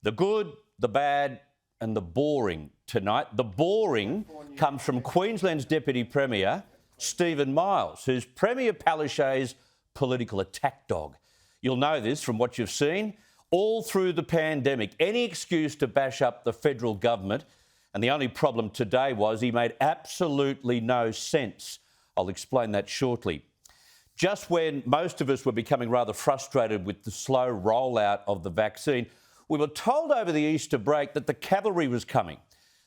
The good, the bad and the boring tonight. The boring comes from Queensland's Deputy Premier, Stephen Miles, who's Premier Palaszczuk's political attack dog. You'll know this from what you've seen all through the pandemic. Any excuse to bash up the federal government, and the only problem today was he made absolutely no sense. I'll explain that shortly. Just when most of us were becoming rather frustrated with the slow rollout of the vaccine, we were told over the Easter break that the cavalry was coming,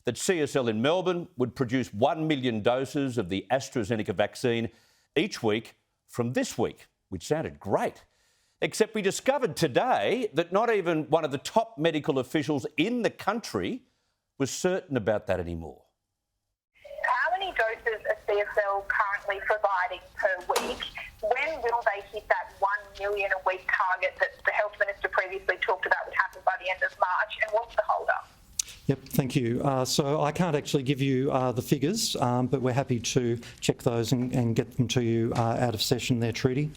that CSL in Melbourne would produce 1 million doses of the AstraZeneca vaccine each week from this week, which sounded great. Except we discovered today that not even one of the top medical officials in the country was certain about that anymore. How many doses is CSL currently providing per week? When will they hit that 1 million a week target that the Health Minister previously talked about would happen by the end of March? And what's the hold-up? Yep, thank you. So I can't actually give you the figures, but we're happy to check those and get them to you out of session there, Trudy.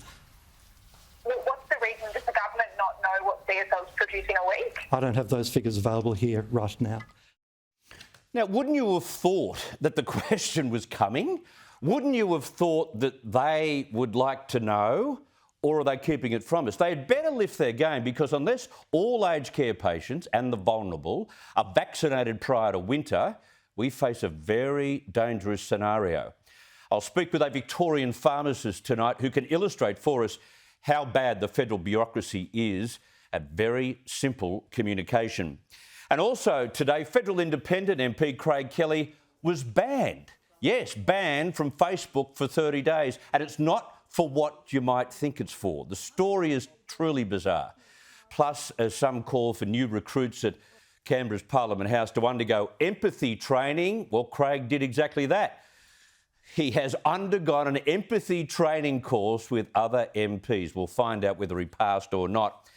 What's the reason? Does the government not know what CSL is producing a week? I don't have those figures available here right now. Now, wouldn't you have thought that the question was coming? Wouldn't you have thought that they would like to know, or are they keeping it from us? They had better lift their game, because unless all aged care patients and the vulnerable are vaccinated prior to winter, we face a very dangerous scenario. I'll speak with a Victorian pharmacist tonight who can illustrate for us how bad the federal bureaucracy is at very simple communication. And also today, federal independent MP Craig Kelly was banned. Yes, banned from Facebook for 30 days. And it's not for what you might think it's for. The story is truly bizarre. Plus, as some call for new recruits at Canberra's Parliament House to undergo empathy training, well, Craig did exactly that. He has undergone an empathy training course with other MPs. We'll find out whether he passed or not.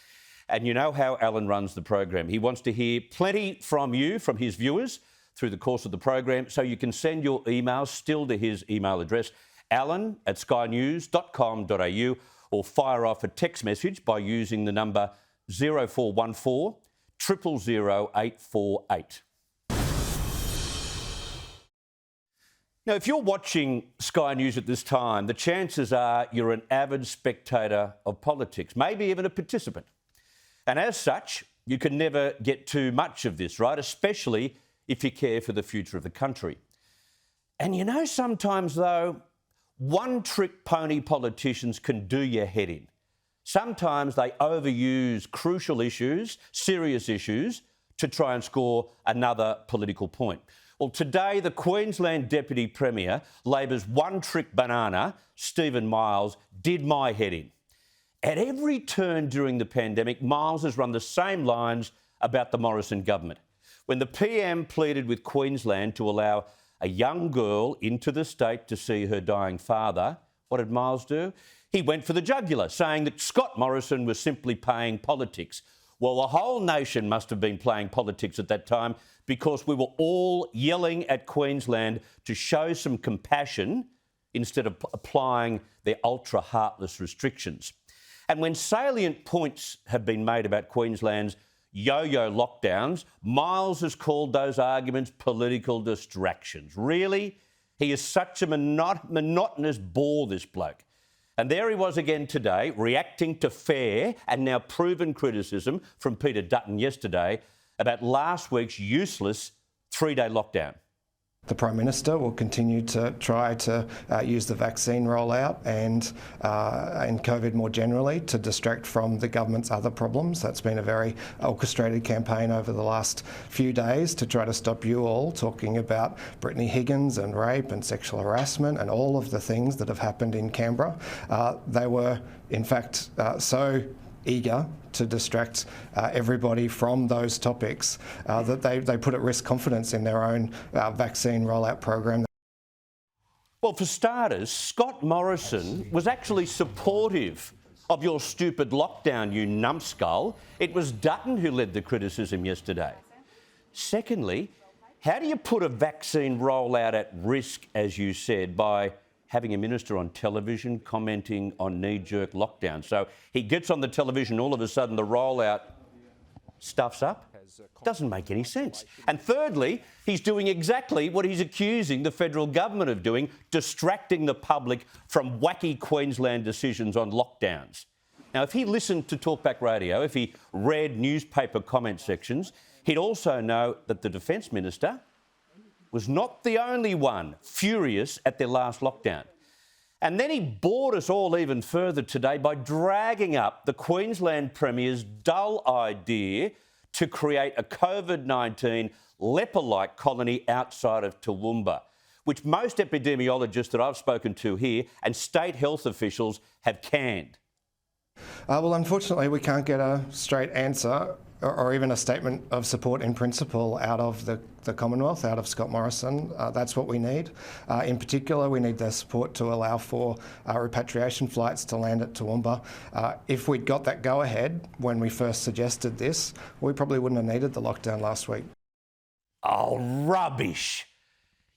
And you know how Alan runs the program. He wants to hear plenty from you, from his viewers, through the course of the program, so you can send your emails still to his email address, alan@skynews.com.au, or fire off a text message by using the number 0414 000 848. Now, if you're watching Sky News at this time, the chances are you're an avid spectator of politics, maybe even a participant. And as such, you can never get too much of this, right? Especially if you care for the future of the country. And you know, sometimes, though, one-trick pony politicians can do your head in. Sometimes they overuse crucial issues, serious issues, to try and score another political point. Well, today, the Queensland Deputy Premier, Labor's one-trick banana, Stephen Miles, did my head in. At every turn during the pandemic, Miles has run the same lines about the Morrison government. When the PM pleaded with Queensland to allow a young girl into the state to see her dying father, what did Miles do? He went for the jugular, saying that Scott Morrison was simply playing politics. Well, the whole nation must have been playing politics at that time, because we were all yelling at Queensland to show some compassion instead of applying their ultra-heartless restrictions. And when salient points have been made about Queensland's yo-yo lockdowns, Miles has called those arguments political distractions. Really? He is such a monotonous bore, this bloke. And there he was again today, reacting to fair and now proven criticism from Peter Dutton yesterday about last week's useless 3-day lockdown. The Prime Minister will continue to try to use the vaccine rollout and COVID more generally to distract from the government's other problems. That's been a very orchestrated campaign over the last few days to try to stop you all talking about Brittany Higgins and rape and sexual harassment and all of the things that have happened in Canberra. They were, in fact, so eager to distract everybody from those topics that they put at risk confidence in their own vaccine rollout program. Well, for starters, Scott Morrison was actually supportive of your stupid lockdown, you numbskull. It was Dutton who led the criticism yesterday. Secondly, how do you put a vaccine rollout at risk, as you said, by having a minister on television commenting on knee-jerk lockdown? So he gets on the television, all of a sudden the rollout stuffs up? Doesn't make any sense. And thirdly, he's doing exactly what he's accusing the federal government of doing, distracting the public from wacky Queensland decisions on lockdowns. Now, if he listened to Talkback Radio, if he read newspaper comment sections, he'd also know that the Defence Minister was not the only one furious at their last lockdown. And then he bored us all even further today by dragging up the Queensland Premier's dull idea to create a COVID-19 leper-like colony outside of Toowoomba, which most epidemiologists that I've spoken to here and state health officials have canned. Well, unfortunately, we can't get a straight answer or even a statement of support in principle out of the Commonwealth, out of Scott Morrison. That's what we need. In particular, we need their support to allow for repatriation flights to land at Toowoomba. If we'd got that go-ahead when we first suggested this, we probably wouldn't have needed the lockdown last week. Oh, rubbish.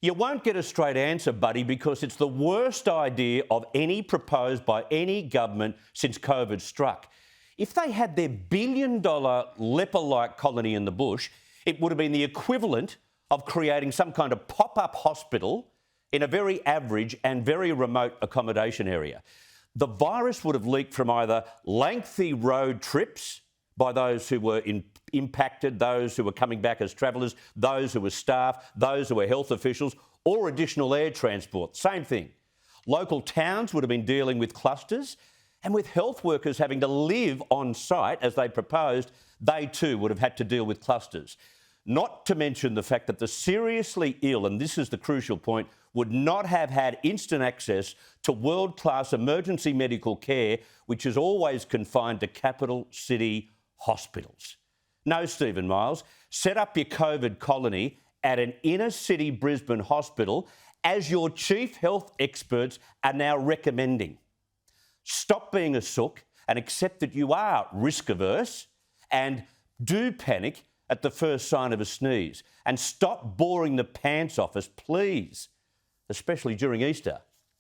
You won't get a straight answer, buddy, because it's the worst idea of any proposed by any government since COVID struck. If they had their billion-dollar leper-like colony in the bush, it would have been the equivalent of creating some kind of pop-up hospital in a very average and very remote accommodation area. The virus would have leaked from either lengthy road trips by those who were impacted, those who were coming back as travellers, those who were staff, those who were health officials, or additional air transport. Same thing. Local towns would have been dealing with clusters, and with health workers having to live on site as they proposed, they too would have had to deal with clusters. Not to mention the fact that the seriously ill, and this is the crucial point, would not have had instant access to world-class emergency medical care, which is always confined to capital city hospitals. No, Stephen Miles, set up your COVID colony at an inner-city Brisbane hospital, as your chief health experts are now recommending. Stop being a sook and accept that you are risk-averse, and do panic at the first sign of a sneeze. And stop boring the pants off us, please, especially during Easter.